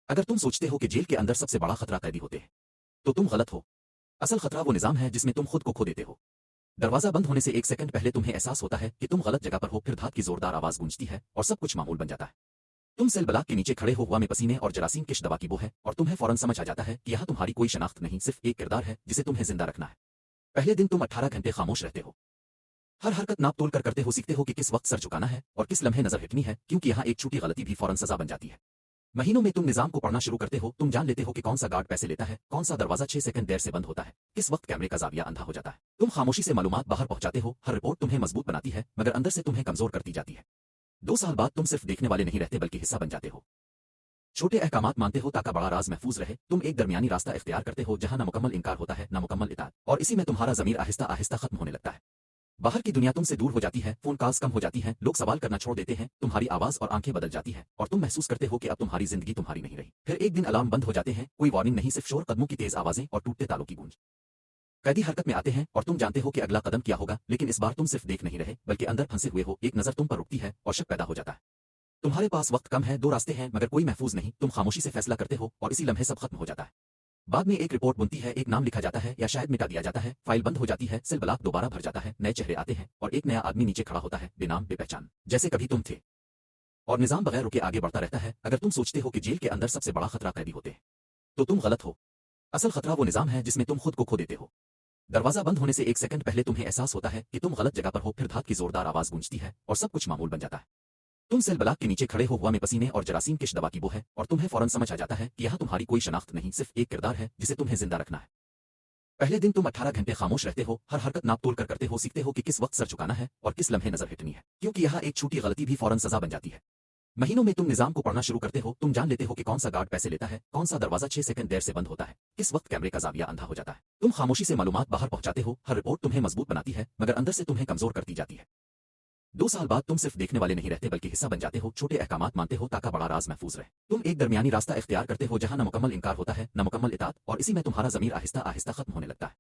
अगर तुम सोचते हो कि जेल के अंदर सबसे बड़ा खतरा कैदी होते हैं तो तुम गलत हो। असल खतरा वो निजाम है जिसमें तुम खुद को खो देते हो। दरवाजा बंद होने से एक सेकंड पहले तुम्हें एहसास होता है कि तुम गलत जगह पर हो, फिर धात की जोरदार आवाज गूंजती है और सब कुछ मामूल बन जाता है। तुम सेल ब्लॉक के नीचे खड़े हो, हुआ में पसीने और जरासीम किश दवा की बो है और तुम्हें फौरन समझ आ जाता है कि यहाँ तुम्हारी कोई शनाख्त नहीं, सिर्फ एक किरदार है जिसे तुम्हें जिंदा रखना है। पहले दिन तुम 18 घंटे खामोश रहते हो। हर हरकत नाप तोल कर करते हो, सीखते हो कि किस वक्त सर झुकाना है और किस लम्हे नजर हिटनी है, क्योंकि यहाँ एक छोटी गलती भी फौरन सजा बन जाती है। महीनों में तुम निजाम को पढ़ना शुरू करते हो, तुम जान लेते हो कि कौन सा गार्ड पैसे लेता है, कौन सा दरवाजा 6 सेकंड देर से बंद होता है, किस वक्त कैमरे का जाविया अंधा हो जाता है। तुम खामोशी से मालूमात बाहर पहुंचाते हो, हर रिपोर्ट तुम्हें मजबूत बनाती है मगर अंदर से तुम्हें कमजोर करती जाती है। 2 साल बाद तुम सिर्फ देखने वाले नहीं रहते बल्कि हिस्सा बन जाते हो। छोटे अहकामात मानते हो ताकि बड़ा राज महफूज रहे। तुम एक दरमियानी रास्ता इख्तियार करते हो जहां न मुकम्मल इनकार होता है न मुकम्मल इताअत, और इसी में तुम्हारा ज़मीर आहिस्ता आहिस्ता खत्म होने लगता है। बाहर की दुनिया तुमसे दूर हो जाती है, फोन कॉल्स कम हो जाती हैं, लोग सवाल करना छोड़ देते हैं, तुम्हारी आवाज और आंखें बदल जाती है और तुम महसूस करते हो कि अब तुम्हारी जिंदगी तुम्हारी नहीं रही। फिर एक दिन अलार्म बंद हो जाते हैं, कोई वार्निंग नहीं, सिर्फ शोर, कदमों की तेज आवाजें और टूटते तालों की गूंज। कैदी हरकत में आते हैं और तुम जानते हो कि अगला कदम क्या होगा, लेकिन इस बार तुम सिर्फ देख नहीं रहे बल्कि अंदर फंसे हुए हो। एक नजर तुम पर रुकती है और शक पैदा हो जाता है। तुम्हारे पास वक्त कम है, 2 रास्ते हैं मगर कोई महफूज नहीं। तुम खामोशी से फैसला करते हो और इसी लम्हे सब खत्म हो जाता है। बाद में एक रिपोर्ट बनती है, एक नाम लिखा जाता है या शायद मिटा दिया जाता है, फाइल बंद हो जाती है, सेल ब्लॉक दोबारा भर जाता है, नए चेहरे आते हैं और एक नया आदमी नीचे खड़ा होता है, बेनाम बेपहचान, जैसे कभी तुम थे। और निजाम बगैर रुके आगे बढ़ता रहता है। अगर तुम सोचते हो कि जेल के अंदर सबसे बड़ा खतरा कैदी होते हैं तो तुम गलत हो। असल खतरा वो निजाम है जिसमें तुम खुद को खो देते हो। दरवाजा बंद होने से एक सेकंड पहले तुम्हें एहसास होता है कि तुम गलत जगह पर हो, फिर धात की जोरदार आवाज गूंजती है और सब कुछ मामूल बन जाता है। तुम सेल ब्लॉक के नीचे खड़े हो, हुआ में पसीने और जरासीम किश दवा की बो है और तुम्हें फौरन समझ आ जाता है कि यहाँ तुम्हारी कोई शनाख्त नहीं, सिर्फ एक किरदार है जिसे तुम्हें जिंदा रखना है। पहले दिन तुम 18 घंटे खामोश रहते हो, हर हरकत नाप तोल कर करते हो, सीखते हो कि किस वक्त सर झुकाना है और किस लम्हे नजर हिटनी है, क्योंकि यहाँ एक छोटी गलती भी फौरन सजा बन जाती है। महीनों में तुम निजाम को पढ़ना शुरू करते हो, तुम जान लेते हो कि कौन सा गार्ड पैसे लेता है, कौन सा दरवाजा 6 सेकंड देर से बंद होता है, किस वक्त कैमरे का जाविया अंधा हो जाता है। तुम खामोशी से मालूमात बाहर पहुंचाते हो, हर रिपोर्ट तुम्हें मजबूत बनाती है मगर अंदर से तुम्हें कमजोर करती जाती है। 2 साल बाद तुम सिर्फ देखने वाले नहीं रहते बल्कि हिस्सा बन जाते हो। छोटे अहकामात मानते हो ताकि बड़ा राज महफूज रहे। तुम एक दरमियानी रास्ता इख्तियार करते हो जहां न मुकम्मल इनकार होता है न मुकम्मल इताअत, और इसी में तुम्हारा ज़मीर आहिस्ता आहिस्ता खत्म होने लगता है।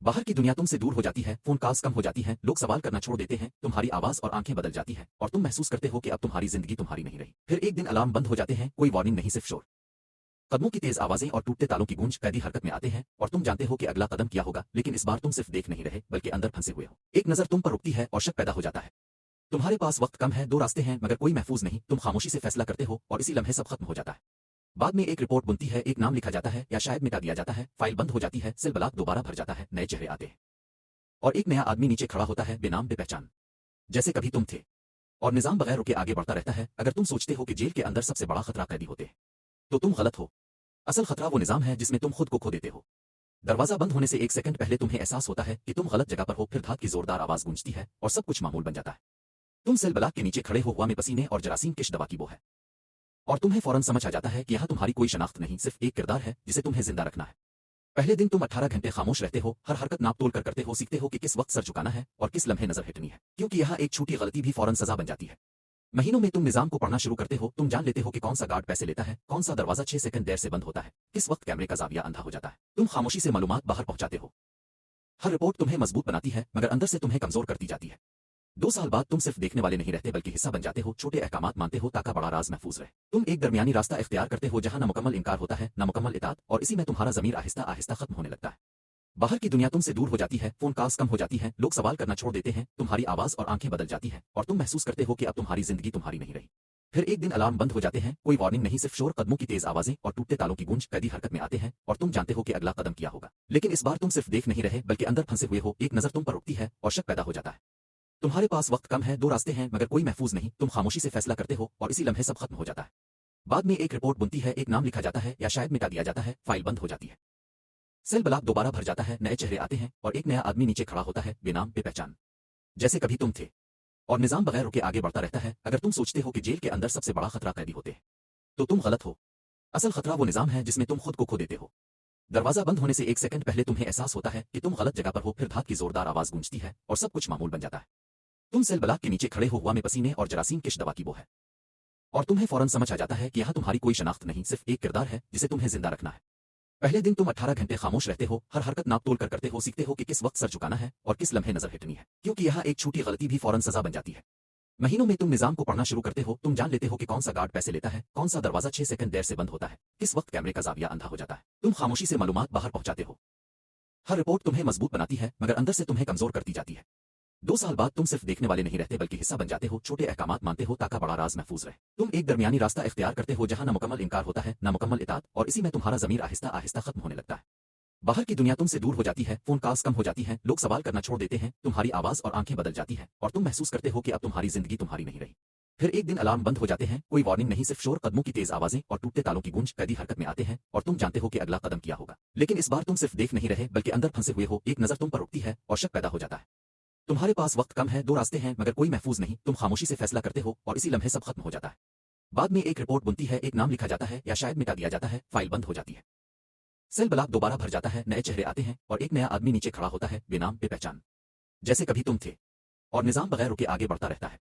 बाहर की दुनिया तुमसे दूर हो जाती है, फोन कॉल्स कम हो जाती हैं, लोग सवाल करना छोड़ देते हैं, तुम्हारी आवाज और आंखें बदल जाती है और तुम महसूस करते हो कि अब तुम्हारी जिंदगी तुम्हारी नहीं रही। फिर एक दिन अलार्म बंद हो जाते हैं, कोई वार्निंग नहीं, सिर्फ शोर, कदमों की तेज आवाजें और टूटते तालों की गूंज। कैदी हरकत में आते हैं और तुम जानते हो कि अगला कदम क्या होगा, लेकिन इस बार तुम सिर्फ देख नहीं रहे बल्कि अंदर फंसे हुए हो। एक नजर तुम पर रुकती है और शक पैदा हो जाता है। तुम्हारे पास वक्त कम है, 2 रास्ते हैं मगर कोई महफूज नहीं। तुम खामोशी से फैसला करते हो और इसी लम्हे सब खत्म हो जाता है। बाद में एक रिपोर्ट बनती है, एक नाम लिखा जाता है या शायद मिटा दिया जाता है, फाइल बंद हो जाती है, सेल ब्लॉक दोबारा भर जाता है, नए चेहरे आते हैं और एक नया आदमी नीचे खड़ा होता है, बेनाम बेपहचान, जैसे कभी तुम थे। और निजाम बगैर रुके आगे बढ़ता रहता है। अगर तुम सोचते हो कि जेल के अंदर सबसे बड़ा खतरा कैदी होते हैं तो तुम गलत हो। असल खतरा वो निजाम है जिसमें तुम खुद को खो देते हो। दरवाजा बंद होने से एक सेकंड पहले तुम्हें एहसास होता है कि तुम गलत जगह पर हो, फिर धात की जोरदार आवाज गूंजती है और सब कुछ मामूल बन जाता है। तुम सेल ब्लॉक के नीचे खड़े हो, हुआ में पसीने और जरासीम किश दवा की बो है और तुम्हें फौरन समझ आ जाता है कि यहाँ तुम्हारी कोई शनाख्त नहीं, सिर्फ एक किरदार है जिसे तुम्हें जिंदा रखना है। पहले दिन तुम 18 घंटे खामोश रहते हो, हर हरकत नाप तोल कर करते हो, सीखते हो कि किस वक्त सर झुकाना है और किस लम्हे नजर हिटनी है, क्योंकि यहाँ एक छोटी गलती भी फौरन सजा बन जाती है। महीनों में तुम निजाम को पढ़ना शुरू करते हो, तुम जान लेते हो कि कौन सा गार्ड पैसे लेता है, कौन सा दरवाजा 6 सेकंड देर से बंद होता है, किस वक्त कैमरे का जाविया अंधा हो जाता है। तुम खामोशी से मालूमात बाहर पहुंचाते हो, हर रिपोर्ट तुम्हें मजबूत बनाती है मगर अंदर से तुम्हें कमजोर करती जाती है। 2 साल बाद तुम सिर्फ देखने वाले नहीं रहते बल्कि हिस्सा बन जाते हो। छोटे अहकामात मानते हो ताकि बड़ा राज महफूज रहे। तुम एक दरमियानी रास्ता इख्तियार करते हो जहां न मुकम्मल इनकार होता है न मुकम्मल इताअत, और इसी में तुम्हारा ज़मीर आहिस्ता आहिस्ता खत्म होने लगता है। बाहर की दुनिया तुमसे दूर हो जाती है, फोन कॉल्स कम हो जाती हैं, लोग सवाल करना छोड़ देते हैं, तुम्हारी आवाज और आंखें बदल जाती हैं और तुम महसूस करते हो कि अब तुम्हारी जिंदगी तुम्हारी नहीं रही। फिर एक दिन अलार्म बंद हो जाते हैं, कोई वार्निंग नहीं, सिर्फ शोर, कदमों की तेज आवाजें और टूटते तालों की गूंज। कैदी हरकत में आते हैं और तुम जानते हो कि अगला कदम क्या होगा, लेकिन इस बार तुम सिर्फ देख नहीं रहे बल्कि अंदर फंसे हुए हो। एक नजर तुम पर रुकती है और शक पैदा हो जाता है। तुम्हारे पास वक्त कम है, 2 रास्ते हैं मगर कोई महफूज नहीं। तुम खामोशी से फैसला करते हो और इसी लम्हे सब खत्म हो जाता है। बाद में एक रिपोर्ट बनती है, एक नाम लिखा जाता है या शायद मिटा दिया जाता है, फाइल बंद हो जाती है, सेल ब्लॉक दोबारा भर जाता है, नए चेहरे आते हैं और एक नया आदमी नीचे खड़ा होता है, बेनाम बेपहचान, जैसे कभी तुम थे। और निजाम बगैर रुके आगे बढ़ता रहता है। अगर तुम सोचते हो कि जेल के अंदर सबसे बड़ा खतरा कैदी होते हैं तो तुम गलत हो। असल खतरा वो निजाम है जिसमें तुम खुद को खो देते हो। दरवाजा बंद होने से एक सेकंड पहले तुम्हें एहसास होता है कि तुम गलत जगह पर हो, फिर धात की जोरदार आवाज गूंजती है और सब कुछ मामूल बन जाता है। तुम सेल ब्लॉक के नीचे खड़े हो, हुआ में पसीने और जरासीम किश दवा की बो है और तुम्हें फौरन समझ आ जाता है कि यहाँ तुम्हारी कोई शनाख्त नहीं, सिर्फ एक किरदार है जिसे तुम्हें जिंदा रखना है। पहले दिन तुम 18 घंटे खामोश रहते हो, हर हरकत नाप तोल कर करते हो, सीखते हो कि किस वक्त सर झुकाना है और किस लम्हे नजर हिटनी है, क्योंकि यहाँ एक छोटी गलती भी फौरन सजा बन जाती है। महीनों में तुम निजाम को पढ़ना शुरू करते हो, तुम जान लेते हो कि कौन सा गार्ड पैसे लेता है, कौन सा दरवाजा 6 सेकंड देर से बंद होता है, किस वक्त कैमरे का जाविया अंधा हो जाता है। तुम खामोशी से मालूमात बाहर पहुंचाते हो। हर रिपोर्ट तुम्हें मजबूत बनाती है मगर अंदर से तुम्हें कमजोर करती जाती है। 2 साल बाद तुम सिर्फ देखने वाले नहीं रहते बल्कि हिस्सा बन जाते हो, छोटे अहकामात मानते हो ताकि बड़ा राज महफूज रहे। तुम एक दरमियानी रास्ता इख्तियार करते हो जहां न मुकम्मल इनकार होता है न मुकम्मल इताअत, और इसी में तुम्हारा ज़मीर आहिस्ता आहिस्ता खत्म होने लगता है। बाहर की दुनिया तुमसे दूर हो जाती है, फोन कॉल्स कम हो जाती हैं, लोग सवाल करना छोड़ देते हैं, तुम्हारी आवाज और आंखें बदल जाती हैं और तुम महसूस करते हो कि अब तुम्हारी जिंदगी तुम्हारी नहीं रही। फिर एक दिन अलार्म बंद हो जाते हैं, कोई वार्निंग नहीं, सिर्फ शोर, कदमों की तेज आवाजें और टूटते तालों की गूंज। कैदी हरकत में आते हैं और तुम जानते हो कि अगला कदम क्या होगा, लेकिन इस बार तुम सिर्फ देख नहीं रहे बल्कि अंदर फंसे हुए हो। एक नजर तुम पर उठती है और शक पैदा हो जाता है। तुम्हारे पास वक्त कम है, 2 रास्ते हैं मगर कोई महफूज नहीं। तुम खामोशी से फैसला करते हो और इसी लम्हे सब खत्म हो जाता है। बाद में एक रिपोर्ट बनती है, एक नाम लिखा जाता है या शायद मिटा दिया जाता है, फाइल बंद हो जाती है, सेल ब्लॉक दोबारा भर जाता है, नए चेहरे आते हैं और एक नया आदमी नीचे खड़ा होता है, बेनाम बेपहचान, जैसे कभी तुम थे। और निजाम बगैर रुके आगे बढ़ता रहता है।